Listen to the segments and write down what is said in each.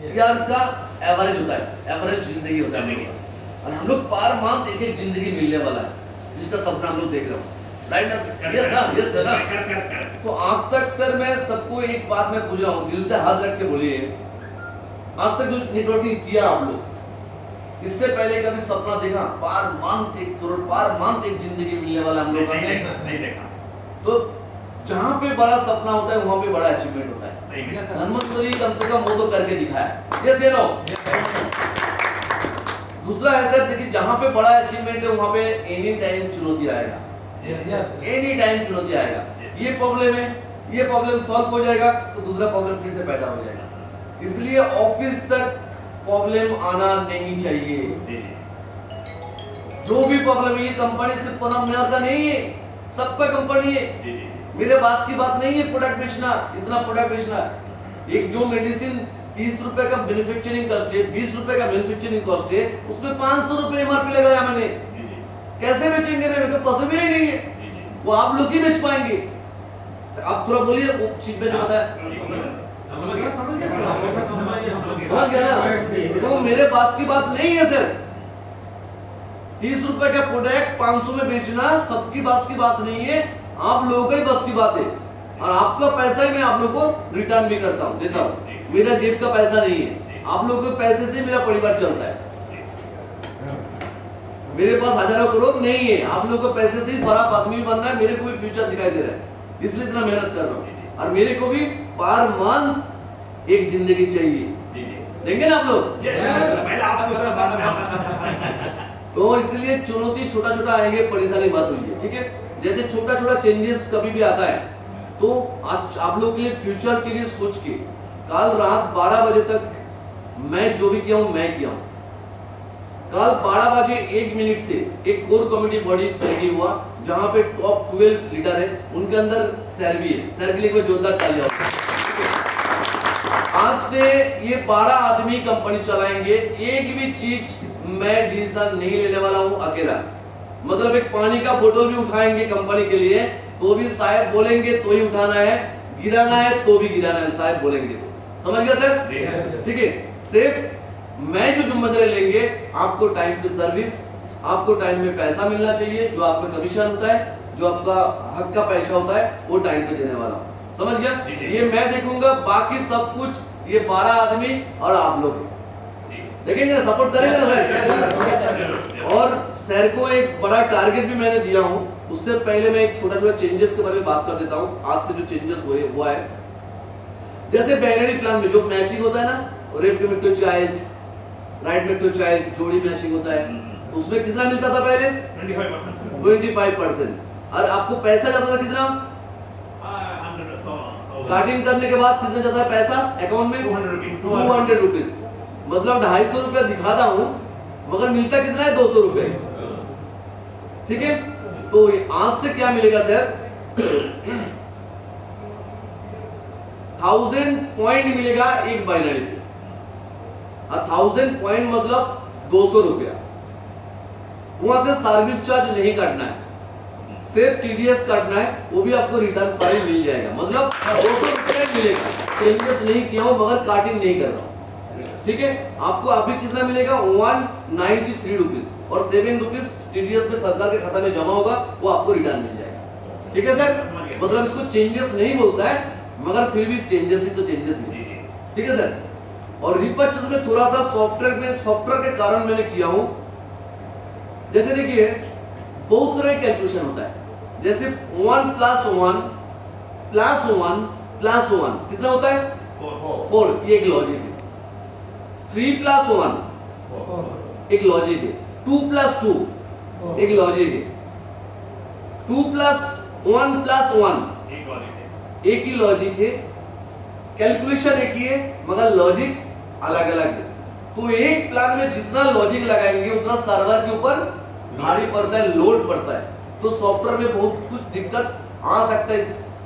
क्या इसका एवरेज होता है, एवरेज जिंदगी होता है। और हम लोग पार मंथ एक एक जिंदगी मिलने वाला है जिसका सपना हम लोग देख रहे हो, राइट ना? यस ना, यस है ना? तो आज तक सर मैं सबको एक बात मैं पूछ रहा हूँ, दिल से हाथ रख के बोलिए, आज तक जो नेटवर्किंग किया आप लोग, इससे पहले कभी सपना देखा पार मंथ 1 करोड़, पार मंथ एक जिंदगी मिलने वाला हम लोगों ने नहीं देखा। तो जहाँ पे बड़ा सपना होता है वहाँ पे बड़ा अचीवमेंट होता है। सही है। धनवंतरी कम से कम वो तो करके दिखाया, यस या नो? दूसरा है सर, देखिए जहाँ पे बड़ा अचीवमेंट है वहाँ पे एनी टाइम चुनौती आएगा, एनी टाइम चुनौती आएगा। ये प्रॉब्लम है, ये प्रॉब्लम सॉल्व हो जाएगा तो दूसरा प्रॉब्लम फिर से पैदा हो जाएगा। इसलिए ऑफिस तक प्रॉब्लम आना नहीं चाहिए। जो भी प्रॉब्लम है, ये कंपनी सिर्फ पनम मेयर का नहीं है, सबका कंपनी है। मेरे पास की बात नहीं है प्रोडक्ट बेचना, इतना प्रोडक्ट बेचना। एक जो मेडिसिन 30 रुपए का मैन्युफैक्चरिंग कॉस्ट है, 20 रुपए का मैन्युफैक्चरिंग कॉस्ट है, उसमें 500 रुपए एमआरपी लगाया मैंने। कैसे बेचेंगे? मेरे को पॉसिबल ही नहीं है, वो आप लोग ही बेच पाएंगे। आप थोड़ा बोलिए वो चीज में जो बताया, समझ गया ना? तो मेरे पास की बात नहीं है सर। 30 रुपए का प्रोडक्ट 500 में बेचना सबकी बात की बात नहीं है, आप लोगों का ही बस की बात है। और आपका पैसा ही मैं आप लोगों को रिटर्न भी करता हूँ, देता हूँ। मेरा जेब का पैसा नहीं है, आप लोगों के पैसे से मेरा परिवार चलता है। मेरे पास हजारों करोड़ नहीं है, आप लोगों के पैसे से ही बड़ा आदमी बनना है। मेरे को भी फ्यूचर दिखाई दे रहा है, इसलिए इतना मेहनत कर रहा हूँ। और मेरे को भी पार मंथ एक जिंदगी चाहिए, देंगे ना आप लोग? तो इसलिए चुनौती छोटा छोटा आएंगे, परेशानी बात हुई है, ठीक है? जैसे छोटा छोटा चेंजेस कभी भी आता है तो आज आप लोग के लिए फ्यूचर के लिए सोच के कल रात 12 बजे तक मैं जो भी किया हूं मैं किया हूं। कल 12 बजे 1 मिनट से एक कोर कमेटी बॉडी मीटिंग हुआ जहां पे टॉप 12 लीडर है, उनके अंदर सर भी है। सर के लिए जोरदार तालियां हो। आज से ये 12 आदमी कंपनी चलाएंगे, एक भी चीज मैं डिसीजन नहीं लेने वाला हूं अकेला। मतलब एक पानी का बोतल भी उठाएंगे कंपनी के लिए तो भी साहब बोलेंगे तो ही उठाना है, गिराना है तो भी गिराना है, साहब बोलेंगे तो। समझ गया सर? ठीक है। सिर्फ मैं जो जिम्मेदारी लेंगे, आपको टाइम पे सर्विस, आपको टाइम में पैसा मिलना चाहिए, जो आप में कमीशन होता है, जो आपका हक का पैसा होता है वो टाइम पे देने वाला हूं। समझ गया? ये मैं देखूंगा, बाकी सब कुछ ये 12 आदमी और आप लोग देखेंगे ना, सपोर्ट करेंगे ना सर। और सर को एक बड़ा टारगेट भी मैंने दिया हूं। उससे पहले मैं एक छोटा छोटा चेंजेस के बारे में बात कर देता हूं। आज से जो चेंजेस हुआ है, जैसे बाइनरी प्लान में जो मैचिंग होता है ना, लेफ्ट में टू चाइल्ड, राइट में टू चाइल्ड, जोड़ी मैचिंग होता है, उसमें कितना मिलता था पहले? 25%। और आपको पैसा जाता था कितना? काटिंग करने के बाद कितना जाता है पैसा अकाउंट में? 200 रुपीज। मतलब 250 रुपया दिखाता हूं मगर मिलता कितना है? 200 रुपए। ठीक है? तो आज से क्या मिलेगा सर? 1000 पॉइंट मिलेगा एक बाइनरी पे। 1000 पॉइंट मतलब 200 रुपया। वहां से सर्विस चार्ज नहीं काटना है, सिर्फ टीडीएस काटना है, वो भी आपको रिटर्न फाइल मिल जाएगा। मतलब 200 रुपया मिलेगा। चेंजेस नहीं किया हूं मगर काटिंग नहीं कर रहा हूं। ठीक है? आपको अभी कितना मिलेगा? 193 रुपीज और 7 रुपीज टीडीएस में सरकार के खाता में जमा होगा, वो आपको रिटर्न मिल जाएगा। ठीक है सर? मतलब इसको चेंजेस नहीं बोलता है मगर फिर भी चेंजेस ही तो चेंजेस ही। ठीक है सर? और रिपर्चेस में थोड़ा सा सॉफ्टवेयर के कारण मैंने किया हूं। जैसे देखिए बहुत तरह कैलकुलेशन होता है, जैसे 1 + 1 + 1 + 1 कितना होता है? 4। ये एक लॉजिक है। 3 + 1 एक लॉजिक है। 2 + 2 एक लॉजिक है। 2 + 1 + 1 एक ही लॉजिक है। कैलकुलेशन एक ही है मगर लॉजिक अलग अलग है। तो एक प्लान में जितना लॉजिक लगाएंगे उतना सर्वर के ऊपर भारी पड़ता है, लोड पड़ता है। तो सॉफ्टवेयर में बहुत कुछ दिक्कत आ सकता है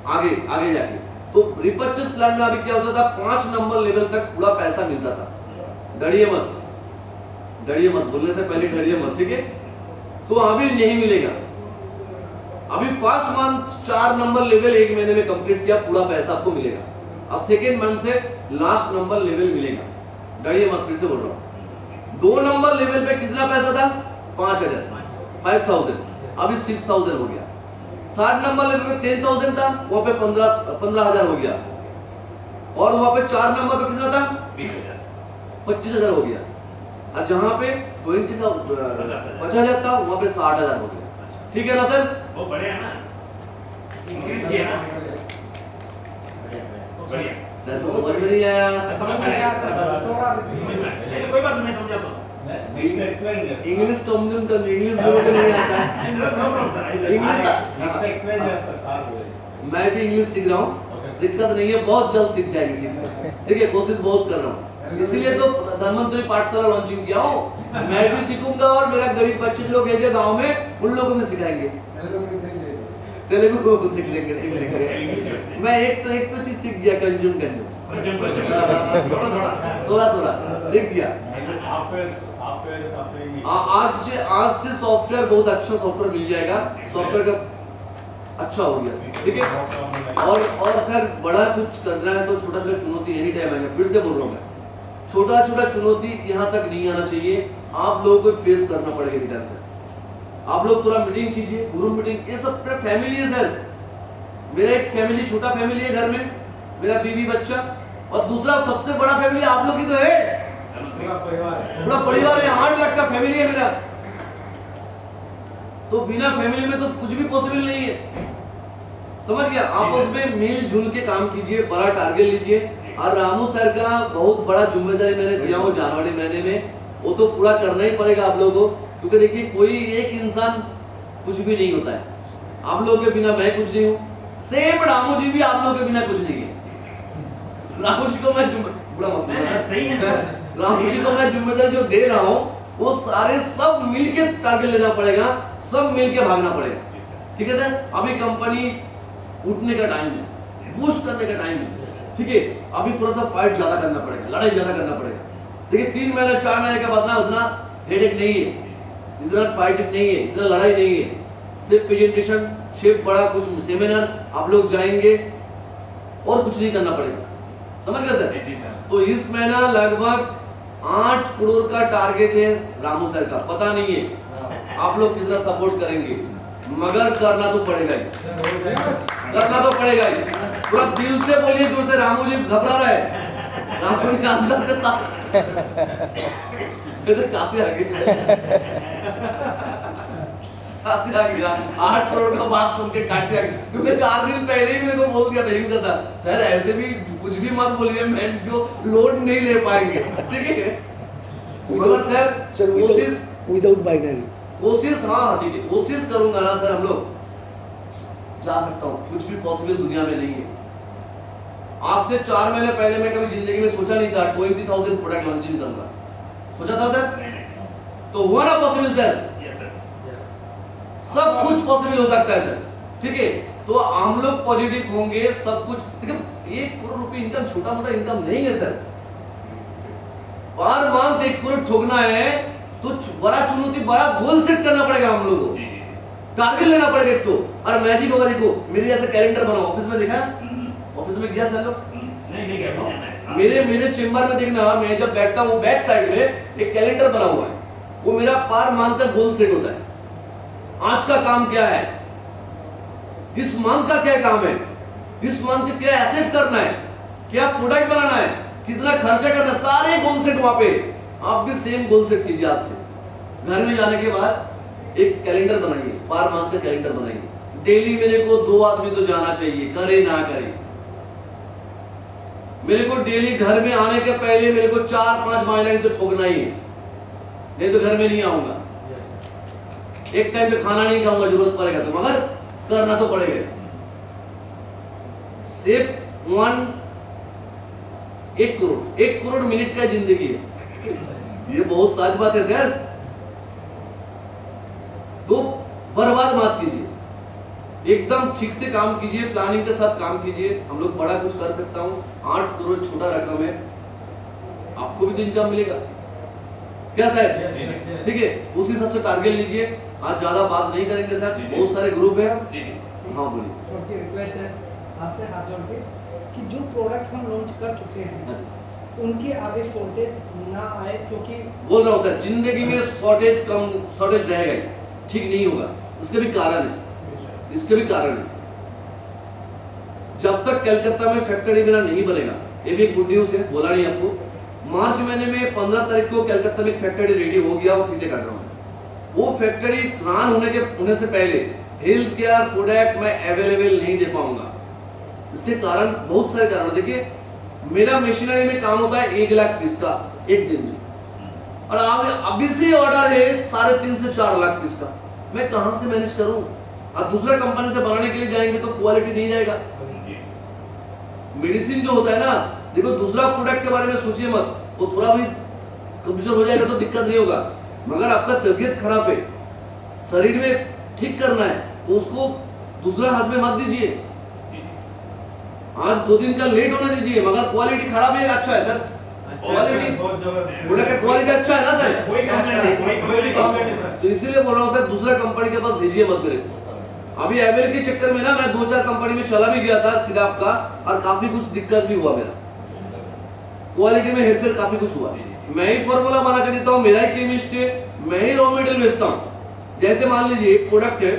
आगे जाके। तो रिपर्चेस प्लान में अभी क्या होता था? 5 नंबर लेवल तक पूरा पैसा मिलता था। डरिए मत, बोलने से पहले डरिए मत। ठीक है? तो अभी नहीं मिलेगा। अभी फर्स्ट मंथ 4 नंबर लेवल 1 महीने में कंप्लीट किया, पूरा पैसा आपको मिलेगा। अब सेकेंड मंथ से लास्ट नंबर लेवल मिलेगा। डरिए मत, फिर से बोल रहा हूँ। 2 नंबर लेवल पे कितना पैसा था? 5000, 5000, अभी 6000 हो गया। 3rd नंबर लेवल पे 10000 था, वहां पे 15000 हो गया। और वहां पे 4 नंबर पे कितना था? 25000 हो गया। और जहां पे 50,000 था, वहां पे 60,000 हो गया। ठीक है ना सर? वो बढ़िया ना, इंक्रीज किया ना, बढ़िया। सर को समझ में नहीं आया? समझ में आया लेकिन कोई बात नहीं, समझा तो इंग्लिश कम्युनिकेशन इंग्लिश बोलने को नहीं आता है। नो प्रॉब्लम सर, इंग्लिश मैं भी इंग्लिश सीख रहा हूँ, दिक्कत नहीं है, बहुत जल्द सीख जाएगी। ठीक से, ठीक है, कोशिश बहुत कर रहा हूँ, इसीलिए तो धन्वंतरी पाठशाला लॉन्चिंग किया हूँ। मैं भी सीखूंगा और मेरा गरीब बच्चे लोग है गाँव में, उन लोगों को भी सिखाएंगे, तेलुगु को सीख लेंगे। मैं एक तो चीज सीख गया, कंज्यूम थोड़ा सीख गया। आज से सॉफ्टवेयर बहुत अच्छा सॉफ्टवेयर मिल जाएगा, सॉफ्टवेयर का अच्छा हो गया। ठीक है, और अगर बड़ा कुछ करना है तो छोटा छोटा चुनौती एनी टाइम आएगा। फिर से बोल रहा हूँ मैं, छोटा छोटा चुनौती यहाँ तक नहीं आना चाहिए, आप लोगों को फेस करना पड़ेगा रिटर्न से। आप लोग थोड़ा मीटिंग कीजिए, ग्रुप मीटिंग, ये सब फैमिली है सर। मेरा एक फैमिली, छोटा फैमिली है घर में, मेरा बीवी बच्चा, और दूसरा सबसे बड़ा फैमिली आप लोग की तो है, पूरा परिवार है, 8 लाख का फैमिली है मेरा। तो बिना फैमिली में तो कुछ भी पॉसिबल नहीं है, समझ गया? आपस में मिलजुल के काम कीजिए, बड़ा टारगेट लीजिए। और रामू सर का बहुत बड़ा जिम्मेदारी मैंने दिया हूँ जनवरी महीने में, वो तो पूरा करना ही पड़ेगा आप लोगों को, क्योंकि देखिए कोई एक इंसान कुछ भी नहीं होता है। आप लोगों के बिना मैं कुछ नहीं हूँ, सेम रामू जी भी आप लोगों के बिना कुछ नहीं है। रामू जी को मैं बड़ा मसला, रामू जी को मैं जिम्मेदारी जो दे रहा हूँ, वो सारे सब मिलके टारगेट लेना पड़ेगा, सब मिलके भागना पड़ेगा। ठीक है सर? अभी कंपनी उठने का टाइम है, बूस्ट करने का टाइम है। ठीक है, अभी थोड़ा सा फाइट ज्यादा करना पड़ेगा, लड़ाई ज्यादा करना पड़ेगा। देखिए 3 महीने 4 महीने के बाद ना उतना हेडेक नहीं है, इतना फाइटिंग नहीं है, इतना लड़ाई नहीं है। सिर्फ प्रेजेंटेशन, सिर्फ बड़ा कुछ सेमिनार आप लोग जाएंगे और कुछ नहीं करना पड़ेगा, समझ गए सर? तो इस महीना लगभग 8 करोड़ का टारगेट है रामू सर का। पता नहीं है आप लोग कितना सपोर्ट करेंगे, मगर करना तो पड़ेगा ही, करना तो पड़ेगा ही। पूरा दिल से बोलिए, जो से रामू जी घबरा रहे हैं, रामू जी अंदर से काशी आ गई, काशी आ गया। 8 करोड़ का बात सुन के काशी आ गई, क्योंकि 4 दिन पहले ही मेरे को बोल दिया था, यही था सर ऐसे भी कुछ भी मत बोलिए, मैं जो लोड नहीं ले पाएंगे। ठीक है, मगर सर कोशिश विदाउट बाइनरी, कोशिश, हाँ ठीक है, कोशिश करूंगा ना सर, हम लोग जा सकता हूँ, कुछ भी पॉसिबल दुनिया में नहीं है। आज से 4 महीने पहले मैं कभी जिंदगी में सोचा नहीं था 20,000 प्रोडक्ट लॉन्चिंग करूंगा, सोचा था सर? तो हुआ ना पॉसिबल सर? सब कुछ पॉसिबल हो सकता है सर। ठीक है, तो हम लोग पॉजिटिव होंगे, सब कुछ। देखिए 1 करोड़ रुपए इनकम छोटा मोटा इनकम नहीं है सर। पर मंथ 1 करोड़ ठोकना है तो बड़ा चुनौती, बड़ा गोल सेट करना पड़ेगा हम लोगों को, टारगेट लेना पड़ेगा एक तो। और मैजिक होगा, देखो मेरे जैसे कैलेंडर बनाओ, ऑफिस में देखा, ऑफिस में गया सर लोग, मेरे चेम्बर में देखना, मैं जब बैठता हूँ बैक साइड में एक कैलेंडर बना हुआ है, वो मेरा पर मंथ का गोल सेट होता है। आज का काम क्या है, इस मंथ का क्या काम है, इस मंथ क्या एसेट करना है, क्या प्रोडक्ट बनाना है, कितना खर्चा करना है, सारे गोल सेट वहां पे। आप भी सेम गोल सेट कीजिए। आज से घर में जाने के बाद एक कैलेंडर बनाइए, पर मंथ का कैलेंडर बनाइए। डेली मेरे को 2 आदमी तो जाना चाहिए, करे ना करे। मेरे को डेली घर में आने के पहले मेरे को 4-5 महीने तो ठोकना ही है, नहीं तो घर में नहीं आऊंगा। एक टाइम पे खाना नहीं खाऊंगा, जरूरत पड़ेगा तो, मगर करना तो पड़ेगा। सिर्फ 1 करोड़ मिनट का जिंदगी है, ये बहुत सच बात है सर। तो बर्बाद मत कीजिए, एकदम ठीक से काम कीजिए, प्लानिंग के साथ काम कीजिए। हम लोग बड़ा कुछ कर सकता हूँ। 8 करोड़ छोटा रकम है, आपको भी तो इनकम मिलेगा क्या सर? ठीक है, उसी हिसाब से टारगेट लीजिए। आज ज्यादा बात नहीं करेंगे सर, बहुत सारे ग्रुप है। हाँ बोलिए। रिक्वेस्ट है आपसे हाथ जोड़ के कि जो प्रोडक्ट हम लॉन्च कर चुके हैं उनकी आगे शॉर्टेज ना आए, क्योंकि बोल रहा हूँ सर, जिंदगी में शॉर्टेज रहेगा ही, ठीक नहीं होगा। इसके भी कारण है, इसके भी कारण है। जब तक कलकत्ता में फैक्ट्री मेरा नहीं बनेगा, ये भी एक गुड न्यूज है, बोला नहीं आपको। मार्च महीने में 15 तारीख को कलकत्ता में एक फैक्ट्री रेडी हो गया और फीते काट रहा हूँ। वो फैक्ट्री रन होने से पहले हेल्थ केयर प्रोडक्ट मैं अवेलेबल नहीं दे पाऊंगा। इसके कारण बहुत सारे कारण। देखिए, मेरा मशीनरी में काम होता है 1 लाख पीस का एक दिन में, और अभी से ऑर्डर है 3.5 से 4 लाख पीस का। मैं कहां से मैनेज करूं? अब दूसरा कंपनी से बनाने के लिए जाएंगे तो क्वालिटी नहीं जाएगा। मेडिसिन जो होता है ना, देखो दूसरा प्रोडक्ट के बारे में सोचिए मत, वो थोड़ा भी कमजोर हो जाएगा तो दिक्कत नहीं होगा, मगर आपका तबीयत खराब है, शरीर में ठीक करना है, तो उसको दूसरा हाथ में मत दीजिए। आज 2 दिन का लेट होने दीजिए, मगर क्वालिटी खराब है अच्छा है सर, क्वालिटी प्रोडक्ट का क्वालिटी अच्छा है ना सर, कोई कंप्लेंट नहीं सर। तो इसीलिए बोल रहा हूँ सर, दूसरा कंपनी के पास भेजिए मत मेरे को। अभी एवेल के चक्कर में ना मैं 2-4 कंपनी में चला भी गया था सिराप का, और काफी कुछ दिक्कत भी हुआ मेरा, क्वालिटी में हेरफेर काफी कुछ हुआ। मैं ही फॉर्मूला बना के देता हूँ, मेरा ही केमिस्ट है, मैं ही रॉ मटेरियल बेचता हूँ। जैसे मान लीजिए एक प्रोडक्ट है,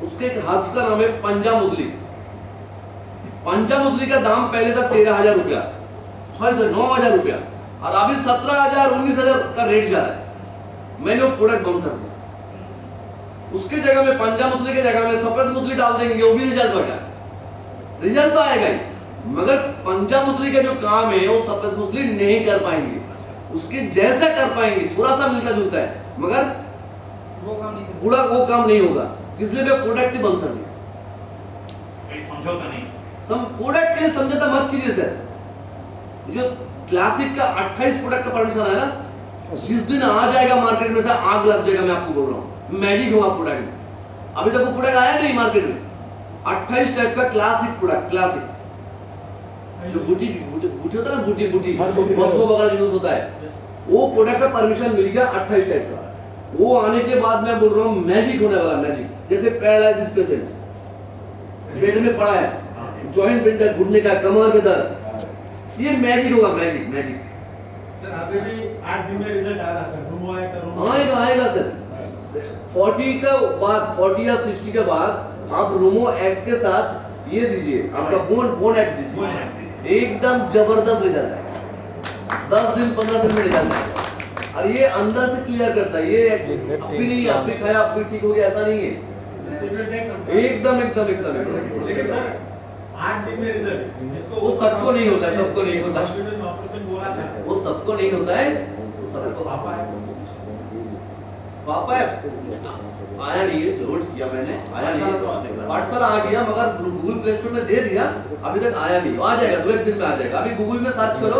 उसके एक हाथ का नाम है पंजा मुसली। पंजा मुसली का दाम पहले था 13,000 रुपया, सॉरी 9,000 रुपया, और अभी 17,000 19,000 का रेट जा रहा है। मैंने वो प्रोडक्ट बंद कर दिया, उसके जगह में पंजा मुसली के जगह में सफेद मुसली डाल देंगे, वो भी रिजल्ट होगा, रिजल्ट तो आएगा ही, मगर पंजा मुसली का जो काम है वो सफेद मुसली नहीं कर पाएंगे। उसके जैसा कर पाएंगे, थोड़ा सा मिलता जुलता है, मगर पूरा वो काम नहीं होगा। इसलिए मैं प्रोडक्ट ही बंद कर दिया। समझौता नहीं, प्रोडक्ट के समझौता मत कीजिए सर। जो क्लासिक का 28 प्रोडक्ट का परमिशन है ना, जिस दिन आ जाएगा मार्केट में से आग लग जाएगा, मैं आपको बोल रहा हूँ, मैजिक होगा प्रोडक्ट में। अभी तक वो प्रोडक्ट आया नहीं मार्केट में, 28 टाइप का क्लासिक प्रोडक्ट, क्लासिक जो बूटी होता है ना, बूटी मस्को वगैरह यूज होता है, वो प्रोडक्ट का परमिशन मिल गया 28 टाइप का। वो आने के बाद मैं बोल रहा हूँ मैजिक होने वाला, मैजिक। जैसे पैरालिसिस पेशेंट बेड में पड़ा है, जॉइंट पेन का, घुटने का, कमर में दर्द, ये मैजिक होगा, मैजिक मैजिक। सर अभी भी 8 दिन में रिजल्ट आ रहा सर, रूमो आएगा सर। 40 का बाद, 40 या 60 के बाद आप रूमो एक्ट के साथ ये दीजिए, आपका बोन एक्ट दीजिए, एकदम जबरदस्त रिजल्ट है। 10 दिन 15 दिन में रिजल्ट है, और ये अंदर से क्लियर करता है। ये अभी नहीं, आप भी खाया आप भी ठीक हो गया, ऐसा नहीं है, एकदम एकदम एकदम। लेकिन सर 8 दिन में रिजल्ट, जिसको वो सबको नहीं होता है, सबको नहीं होता, हॉस्पिटल में ऑपरेशन बोला था, वो सबको नहीं होता है, वो सबको पापा है आया नहीं है, लोड किया मैंने, आया नहीं, पार्सल आ गया, मगर गूगल प्ले स्टोर में दे दिया, अभी तक आया नहीं। आ जाएगा, 2-1 दिन में आ जाएगा। अभी गूगल में सर्च करो,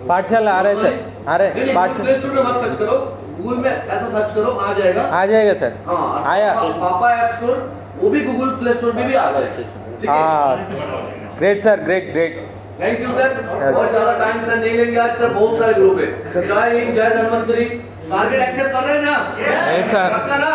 पार्सल आ रहे सर, आ रहे पार्सल प्ले स्टोर में मत सर्च करो, गूगल में ऐसा सर्च करो, आ जाएगा सर। हाँ, आया पापा ऐप स्टोर, वो भी गूगल प्ले स्टोर में भी आ जाएगा। ठीक है, हाँ great sir, great great, thank you sir. बहुत ज्यादा टाइम सर नहीं लेंगे आज सर, बहुत सारे ग्रुप है। जय हिंद, जय धन्वंतरी। टारगेट एक्सेप्ट कर रहे हैं ना? Yes sir. पक्का ना?